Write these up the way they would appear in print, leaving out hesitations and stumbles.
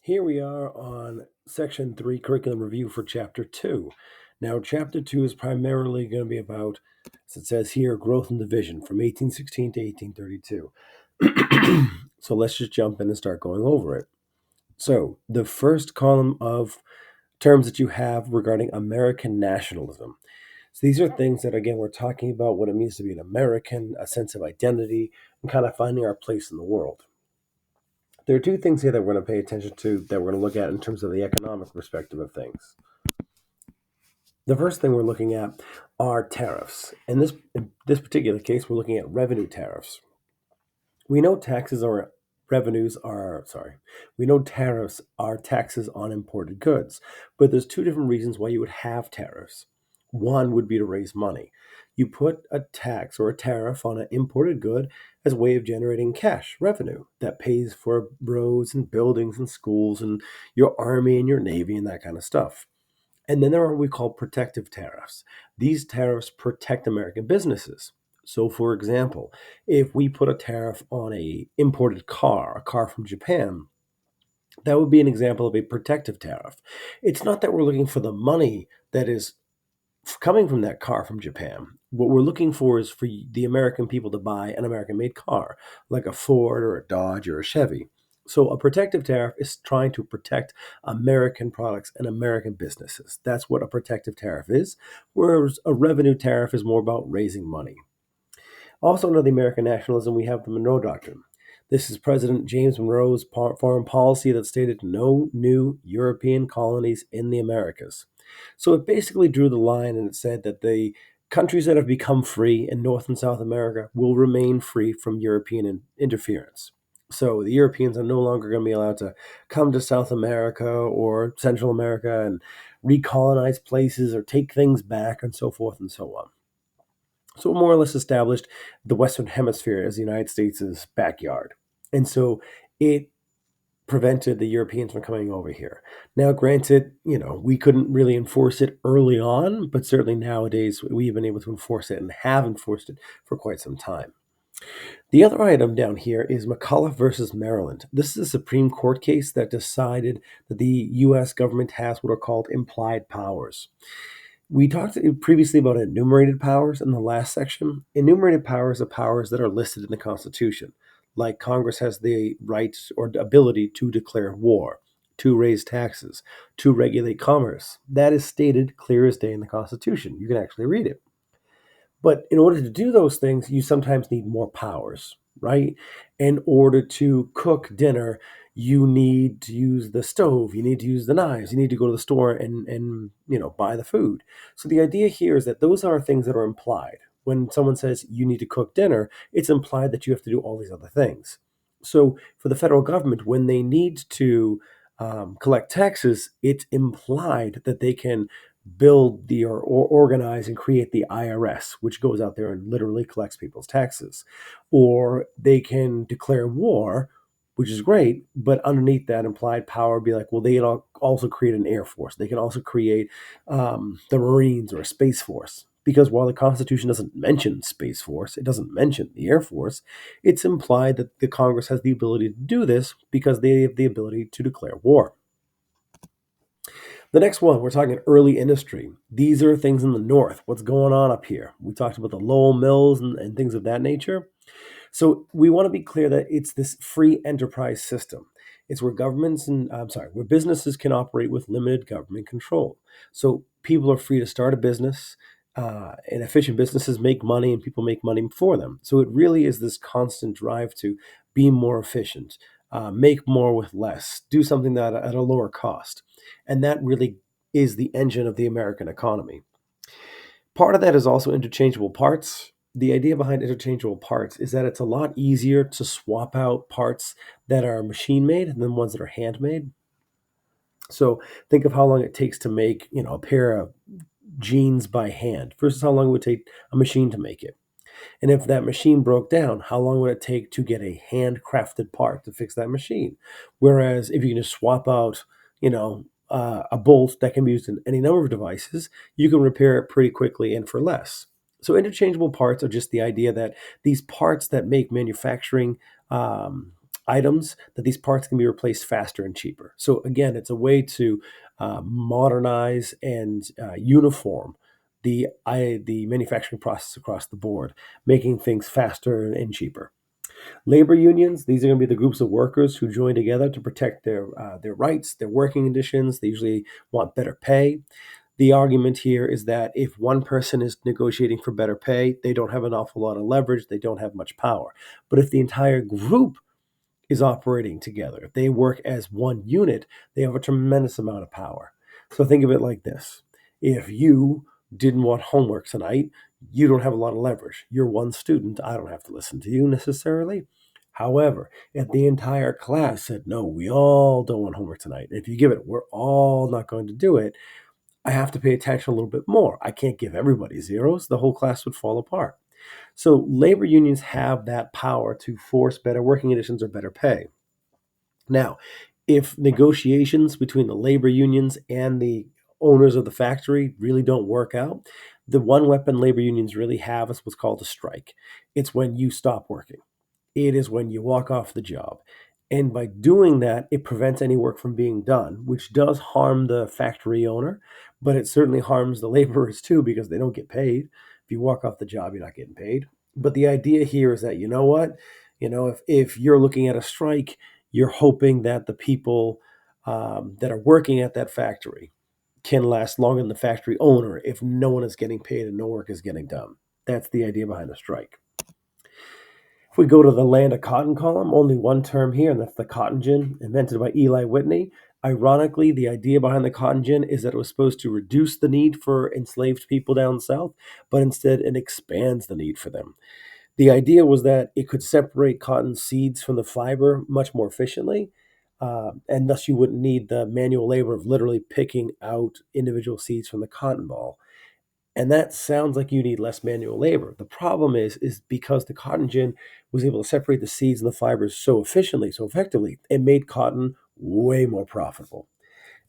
Here we are on Section 3 Curriculum Review for Chapter 2. Now, Chapter 2 is primarily going to be about, as it says here, growth and division from 1816 to 1832. So let's just jump in and start going over it. So, the first column of terms that you have regarding American nationalism. So, these are things that, again, we're talking about what it means to be an American, a sense of identity, and kind of finding our place in the world. There are two things here that we're going to pay attention to that we're going to look at in terms of the economic perspective of things. The first thing we're looking at are tariffs. In this particular case, we're looking at revenue tariffs. We know we know tariffs are taxes on imported goods, but there's two different reasons why you would have tariffs. One would be to raise money. You put a tax or a tariff on an imported good as a way of generating cash revenue that pays for roads and buildings and schools and your army and your navy and that kind of stuff. And then there are what we call protective tariffs. These tariffs protect American businesses. So, for example, if we put a tariff on a imported car, a car from Japan, that would be an example of a protective tariff. It's not that we're looking for the money that is coming from that car from Japan. What we're looking for is for the American people to buy an American-made car, like a Ford or a Dodge or a Chevy. So a protective tariff is trying to protect American products and American businesses. That's what a protective tariff is, whereas a revenue tariff is more about raising money. Also, under the American nationalism, we have the Monroe Doctrine. This is President James Monroe's foreign policy that stated no new European colonies in the Americas. So it basically drew the line and it said that the countries that have become free in North and South America will remain free from European interference. So the Europeans are no longer going to be allowed to come to South America or Central America and recolonize places or take things back and so forth and so on. So it more or less established the Western Hemisphere as the United States' backyard. And so it prevented the Europeans from coming over here. Now, granted, we couldn't really enforce it early on, but certainly nowadays we've been able to enforce it and have enforced it for quite some time. The other item down here is McCulloch versus Maryland. This is a Supreme Court case that decided that the U.S. government has what are called implied powers. We talked previously about enumerated powers in the last section. Enumerated powers are powers that are listed in the Constitution, like Congress has the right or ability to declare war, to raise taxes, to regulate commerce. That is stated clear as day in the Constitution. You can actually read it. But in order to do those things, you sometimes need more powers, right? In order to cook dinner, you need to use the stove, you need to use the knives, you need to go to the store and buy the food. So the idea here is that those are things that are implied. When someone says you need to cook dinner, it's implied that you have to do all these other things. So for the federal government, when they need to collect taxes, it's implied that they can build or organize and create the IRS, which goes out there and literally collects people's taxes. Or they can declare war, which is great, but underneath that implied power would be like, well, they can also create an air force. They can also create the Marines or a space force. Because while the Constitution doesn't mention Space Force, it doesn't mention the Air Force, it's implied that the Congress has the ability to do this because they have the ability to declare war. The next one, we're talking early industry. These are things in the north. What's going on up here? We talked about the Lowell Mills and things of that nature. So we want to be clear that it's this free enterprise system. It's where where businesses can operate with limited government control. So people are free to start a business, and efficient businesses make money, and people make money for them. So it really is this constant drive to be more efficient, make more with less, do something that at a lower cost, and that really is the engine of the American economy. Part of that is also interchangeable parts. The idea behind interchangeable parts is that it's a lot easier to swap out parts that are machine made than ones that are handmade. So think of how long it takes to make, a pair of jeans by hand versus how long it would take a machine to make it. And if that machine broke down, how long would it take to get a handcrafted part to fix that machine? Whereas if you can just swap out, a bolt that can be used in any number of devices, you can repair it pretty quickly and for less. So interchangeable parts are just the idea that these parts that make manufacturing items, that these parts can be replaced faster and cheaper. So again, it's a way to modernize and uniform the manufacturing process across the board, making things faster and cheaper. Labor unions, these are going to be the groups of workers who join together to protect their rights, their working conditions. They usually want better pay. The argument here is that if one person is negotiating for better pay, they don't have an awful lot of leverage, they don't have much power. But if the entire group is operating together, if they work as one unit, they have a tremendous amount of power. So think of it like this. If you didn't want homework tonight, you don't have a lot of leverage. You're one student. I don't have to listen to you necessarily. However, if the entire class said, no, we all don't want homework tonight, if you give it, we're all not going to do it, I have to pay attention a little bit more. I can't give everybody zeros. The whole class would fall apart. So labor unions have that power to force better working conditions or better pay. Now, if negotiations between the labor unions and the owners of the factory really don't work out, the one weapon labor unions really have is what's called a strike. It's when you stop working. It is when you walk off the job. And by doing that, it prevents any work from being done, which does harm the factory owner, but it certainly harms the laborers too because they don't get paid. If you walk off the job, you're not getting paid. But the idea here is that, you know what? If you're looking at a strike, you're hoping that the people that are working at that factory can last longer than the factory owner if no one is getting paid and no work is getting done. That's the idea behind a strike. If we go to the land of cotton column, only one term here, and that's the cotton gin, invented by Eli Whitney. Ironically, the idea behind the cotton gin is that it was supposed to reduce the need for enslaved people down south, but instead it expands the need for them. The idea was that it could separate cotton seeds from the fiber much more efficiently, and thus you wouldn't need the manual labor of literally picking out individual seeds from the cotton ball. And that sounds like you need less manual labor. The problem is because the cotton gin was able to separate the seeds and the fibers so efficiently, so effectively, it made cotton way more profitable.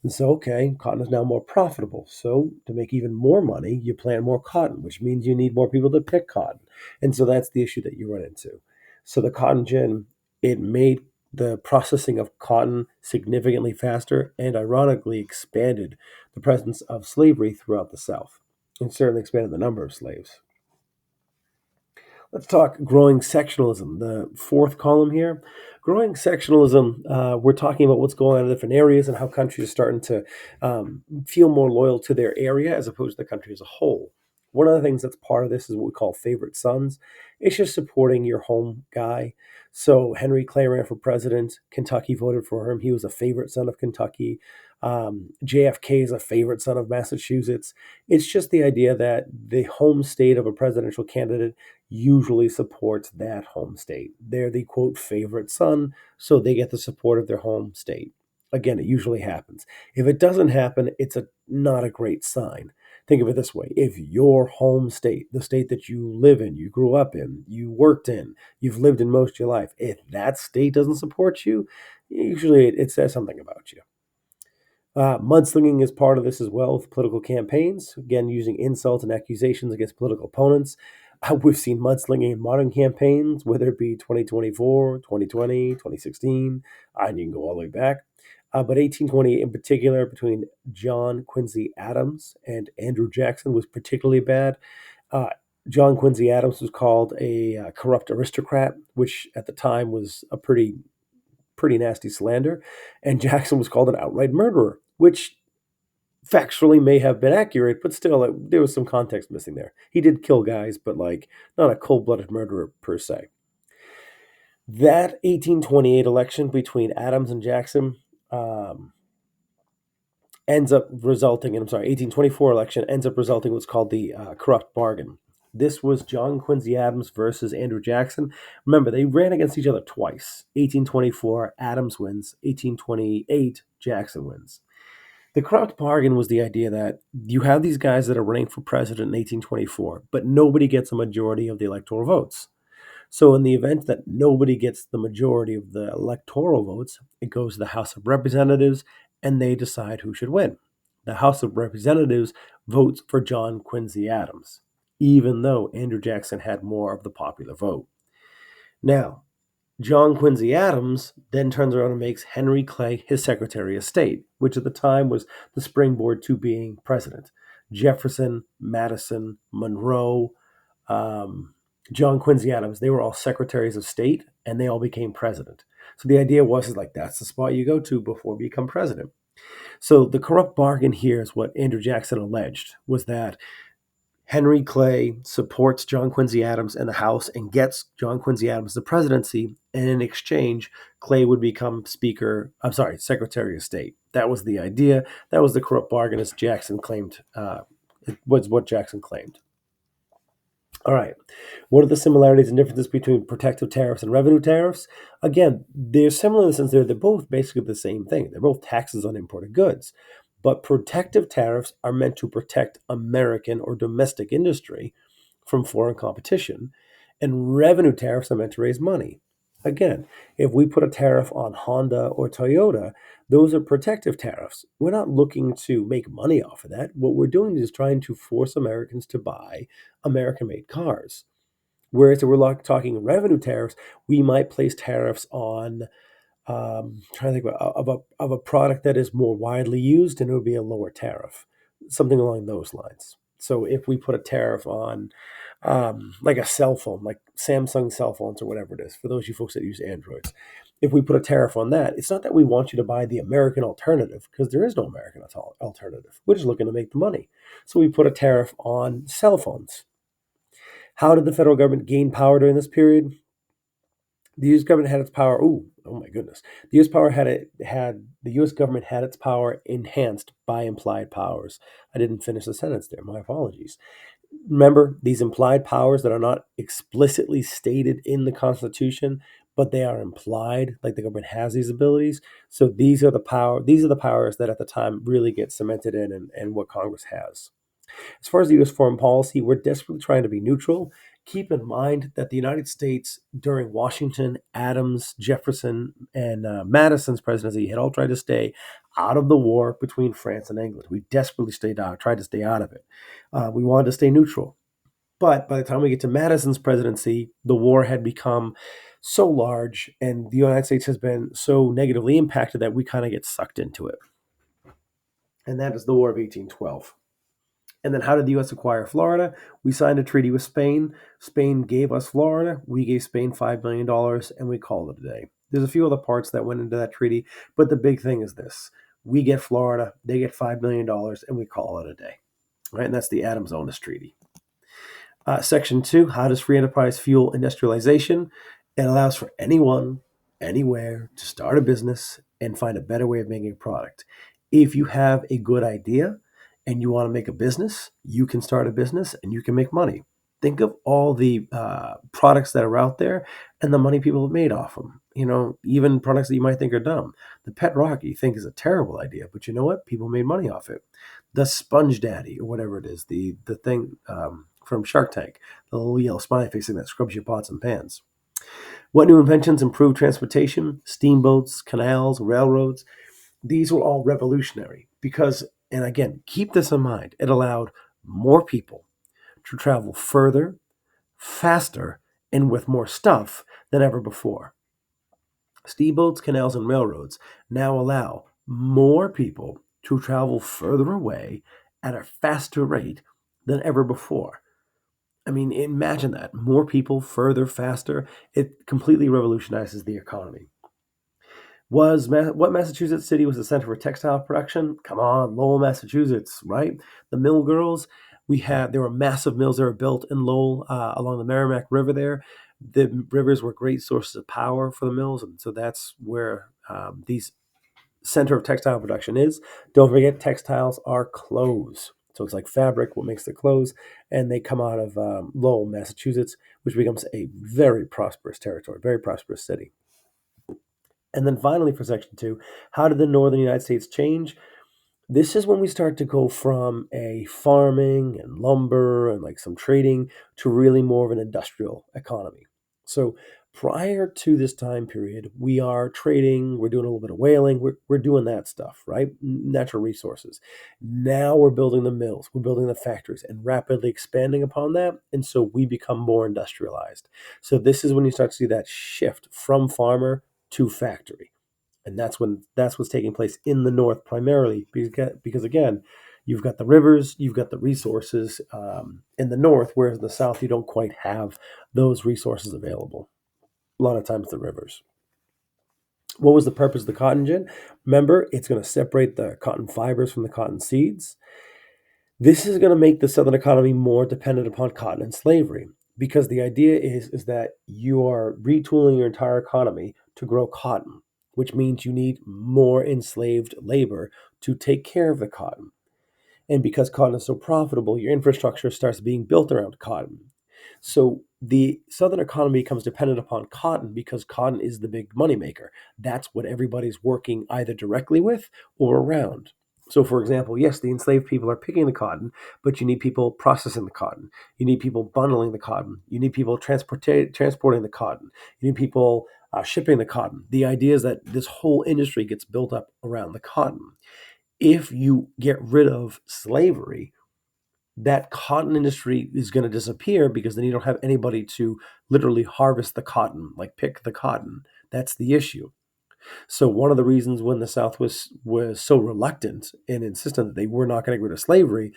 And so, okay, cotton is now more profitable. So, to make even more money, you plant more cotton, which means you need more people to pick cotton. And so that's the issue that you run into. So the cotton gin, it made the processing of cotton significantly faster and ironically expanded the presence of slavery throughout the South and certainly expanded the number of slaves. Let's talk growing sectionalism, the fourth column here. Growing sectionalism, we're talking about what's going on in different areas and how countries are starting to feel more loyal to their area as opposed to the country as a whole. One of the things that's part of this is what we call favorite sons. It's just supporting your home guy. So Henry Clay ran for president. Kentucky voted for him. He was a favorite son of Kentucky. JFK is a favorite son of Massachusetts. It's just the idea that the home state of a presidential candidate usually supports that home state. They're the quote favorite son, so they get the support of their home state. Again, it usually happens. If it doesn't happen, it's not a great sign. Think of it this way. If your home state, the state that you live in, you grew up in, you worked in, you've lived in most of your life, if that state doesn't support you, usually it says something about you. Mudslinging is part of this as well with political campaigns, again, using insults and accusations against political opponents. We've seen mudslinging in modern campaigns, whether it be 2024, 2020, 2016, and you can go all the way back. But 1828 in particular, between John Quincy Adams and Andrew Jackson, was particularly bad. Uh, John Quincy Adams was called a corrupt aristocrat, which at the time was a pretty nasty slander. And Jackson was called an outright murderer, which factually may have been accurate, but still, there was some context missing there. He did kill guys, but like not a cold blooded murderer per se. That 1828 election between Adams and Jackson um, ends up resulting in, 1824 election ends up resulting in what's called the corrupt bargain. This was John Quincy Adams versus Andrew Jackson. Remember, they ran against each other twice. 1824, Adams wins. 1828, Jackson wins. The corrupt bargain was the idea that you have these guys that are running for president in 1824, but nobody gets a majority of the electoral votes. So, in the event that nobody gets the majority of the electoral votes, it goes to the House of Representatives and they decide who should win. The House of Representatives votes for John Quincy Adams, even though Andrew Jackson had more of the popular vote. Now, John Quincy Adams then turns around and makes Henry Clay his Secretary of State, which at the time was the springboard to being president. Jefferson, Madison, Monroe, um, John Quincy Adams, they were all secretaries of state and they all became president. So the idea was is like that's the spot you go to before you become president. So the corrupt bargain here is what Andrew Jackson alleged was that Henry Clay supports John Quincy Adams in the House and gets John Quincy Adams the presidency, and in exchange, Clay would become Secretary of State. That was the idea. That was the corrupt bargain, as Jackson claimed. It was what Jackson claimed. All right. What are the similarities and differences between protective tariffs and revenue tariffs? Again, they're similar in the sense they're both basically the same thing. They're both taxes on imported goods. But protective tariffs are meant to protect American or domestic industry from foreign competition, and revenue tariffs are meant to raise money. Again, if we put a tariff on Honda or Toyota, those are protective tariffs. We're not looking to make money off of that. What we're doing is trying to force Americans to buy American made cars. Whereas if we're talking revenue tariffs, we might place tariffs on trying to think of a product that is more widely used and it would be a lower tariff, something along those lines. So if we put a tariff on like a cell phone, like Samsung cell phones or whatever it is, for those of you folks that use Androids, if we put a tariff on that, it's not that we want you to buy the American alternative because there is no American alternative. We're just looking to make the money. So we put a tariff on cell phones. How did the federal government gain power during this period? The U.S. government had its power. Oh my goodness! The U.S. power had the U.S. government had its power enhanced by implied powers. I didn't finish the sentence there. My apologies. Remember these implied powers that are not explicitly stated in the Constitution, but they are implied, like the government has these abilities. So these are the power. These are the powers that at the time really get cemented in, and what Congress has. As far as the U.S. foreign policy, we're desperately trying to be neutral. Keep in mind that the United States, during Washington, Adams, Jefferson, and Madison's presidency, had all tried to stay out of the war between France and England. We desperately tried to stay out of it. We wanted to stay neutral. But by the time we get to Madison's presidency, the war had become so large and the United States has been so negatively impacted that we kind of get sucked into it. And that is the War of 1812. And then how did the U.S. acquire Florida? We signed a treaty with Spain. Spain gave us Florida. We gave Spain $5 million, and we called it a day. There's a few other parts that went into that treaty, but the big thing is this. We get Florida, they get $5 million, and we call it a day. Right? And that's the Adams-Onis Treaty. Section 2, how does free enterprise fuel industrialization? It allows for anyone, anywhere, to start a business and find a better way of making a product. If you have a good idea, and you want to make a business, you can start a business and you can make money. Think of all the products that are out there and the money people have made off them. You know, even products that you might think are dumb. The Pet Rock you think is a terrible idea, but you know what? People made money off it. The Sponge Daddy or whatever it is, the thing from Shark Tank, the little yellow smiley face thing that scrubs your pots and pans. What new inventions improve transportation? Steamboats, canals, railroads. These were all revolutionary because, and again, keep this in mind, it allowed more people to travel further, faster, and with more stuff than ever before. Steamboats, canals, and railroads now allow more people to travel further away at a faster rate than ever before. I mean, imagine that. More people, further, faster. It completely revolutionizes the economy. What Massachusetts city was the center for textile production? Come on, Lowell, Massachusetts, right? The mill girls. There were massive mills that were built in Lowell along the Merrimack River. There, the rivers were great sources of power for the mills, and so that's where these center of textile production is. Don't forget, textiles are clothes. So it's like fabric, what makes the clothes, and they come out of Lowell, Massachusetts, which becomes a very prosperous territory, very prosperous city. And then finally, for section 2, how did the northern United States change? This is when we start to go from a farming and lumber and like some trading to really more of an industrial economy. So Prior to this time period, we are trading, we're doing a little bit of whaling, we're doing that stuff, right? Natural resources. Now we're building the mills, we're building the factories and rapidly expanding upon that. And so we become more industrialized. So this is when you start to see that shift from farmer to factory. And that's what's taking place in the north primarily because again, you've got the rivers, you've got the resources in the north, whereas in the south you don't quite have those resources available. A lot of times the rivers. What was the purpose of the cotton gin? Remember, it's going to separate the cotton fibers from the cotton seeds. This is going to make the Southern economy more dependent upon cotton and slavery because the idea is that you are retooling your entire economy to grow cotton, which means you need more enslaved labor to take care of the cotton. And because cotton is so profitable, your infrastructure starts being built around cotton. So the Southern economy becomes dependent upon cotton because cotton is the big moneymaker. That's what everybody's working either directly with or around. So, for example, yes, the enslaved people are picking the cotton, but you need people processing the cotton. You need people bundling the cotton. You need people transporting the cotton. You need people shipping the cotton. The idea is that this whole industry gets built up around the cotton. If you get rid of slavery, that cotton industry is going to disappear because then you don't have anybody to literally harvest the cotton, like pick the cotton. That's the issue. So one of the reasons when the South was so reluctant and insistent that they were not going to get rid of slavery,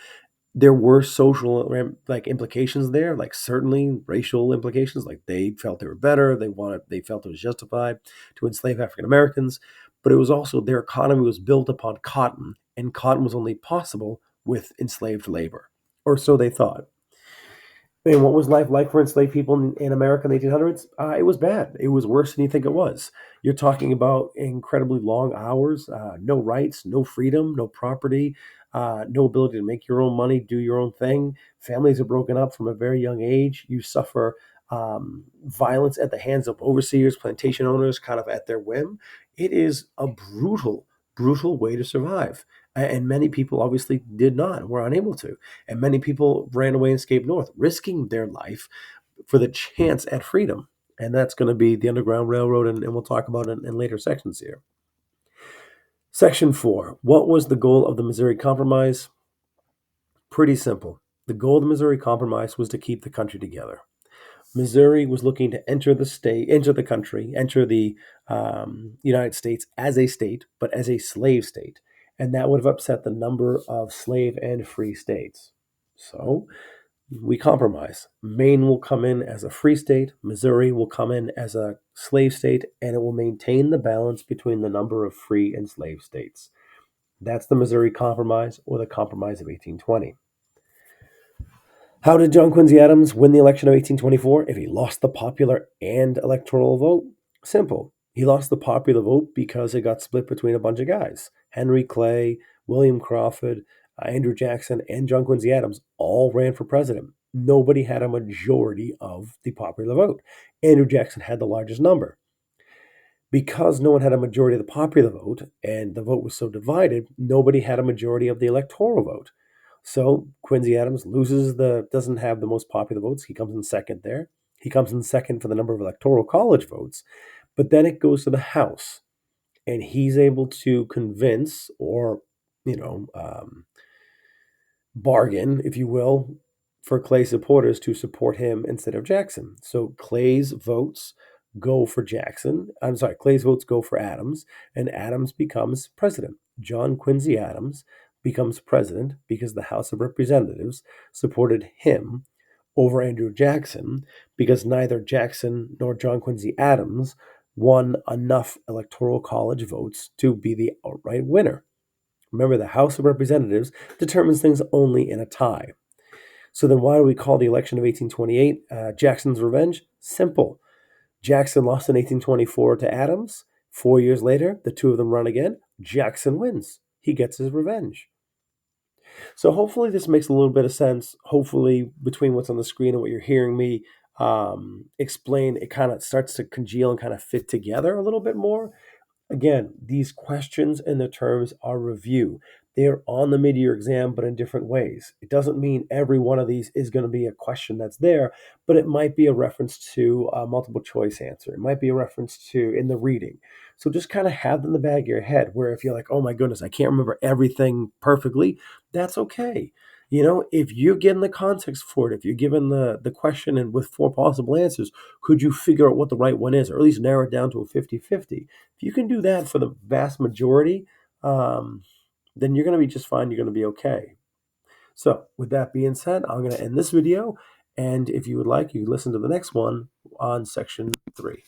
there were social like implications there, like certainly racial implications. Like they felt they were better, they felt it was justified to enslave African Americans, but it was also their economy was built upon cotton, and cotton was only possible with enslaved labor, or so they thought. And what was life like for enslaved people in America in the 1800s? It was bad. It was worse than you think it was. You're talking about incredibly long hours, no rights, no freedom, no property, no ability to make your own money, do your own thing. Families are broken up from a very young age. You suffer violence at the hands of overseers, plantation owners, kind of at their whim. It is a brutal, brutal way to survive. And many people obviously did not, were unable to. And many people ran away and escaped north, risking their life for the chance at freedom. And that's going to be the Underground Railroad, and we'll talk about it in later sections here. Section 4. What was the goal of the Missouri Compromise? Pretty simple. The goal of the Missouri Compromise was to keep the country together. Missouri was looking to enter the country, enter the United States as a state, but as a slave state. And that would have upset the number of slave and free states. So we compromise. Maine will come in as a free state, Missouri will come in as a slave state, and it will maintain the balance between the number of free and slave states. That's the Missouri Compromise, or the Compromise of 1820. How did John Quincy Adams win the election of 1824 if he lost the popular and electoral vote? Simple. He lost the popular vote because it got split between a bunch of guys. Henry Clay, William Crawford, Andrew Jackson, and John Quincy Adams all ran for president. Nobody had a majority of the popular vote. Andrew Jackson had the largest number. Because no one had a majority of the popular vote and the vote was so divided, nobody had a majority of the electoral vote. So Quincy Adams doesn't have the most popular votes. He comes in second there. He comes in second for the number of electoral college votes. But then it goes to the House, and he's able to convince or, you know, bargain, if you will, for Clay supporters to support him instead of Jackson. So Clay's votes go for Jackson. I'm sorry, Clay's votes go for Adams, and Adams becomes president. John Quincy Adams becomes president because the House of Representatives supported him over Andrew Jackson because neither Jackson nor John Quincy Adams won enough electoral college votes to be the outright winner. Remember, the House of Representatives determines things only in a tie. So then why do we call the election of 1828 Jackson's Revenge? Simple. Jackson lost in 1824 to Adams. 4 years later, the two of them run again. Jackson wins. He gets his revenge. So hopefully this makes a little bit of sense. Hopefully between what's on the screen and what you're hearing me explain, it kind of starts to congeal and kind of fit together a little bit more. Again, these questions and the terms are review. They're on the mid-year exam, but in different ways. It doesn't mean every one of these is going to be a question that's there, but it might be a reference to a multiple choice answer. It might be a reference to in the reading. So just kind of have them in the back of your head where if you're like, oh my goodness, I can't remember everything perfectly, that's okay. If you're getting the context for it, if you're given the question and with four possible answers, could you figure out what the right one is, or at least narrow it down to a 50-50? If you can do that for the vast majority, then you're going to be just fine. You're going to be okay. So with that being said, I'm going to end this video. And if you would like, you can listen to the next one on section 3.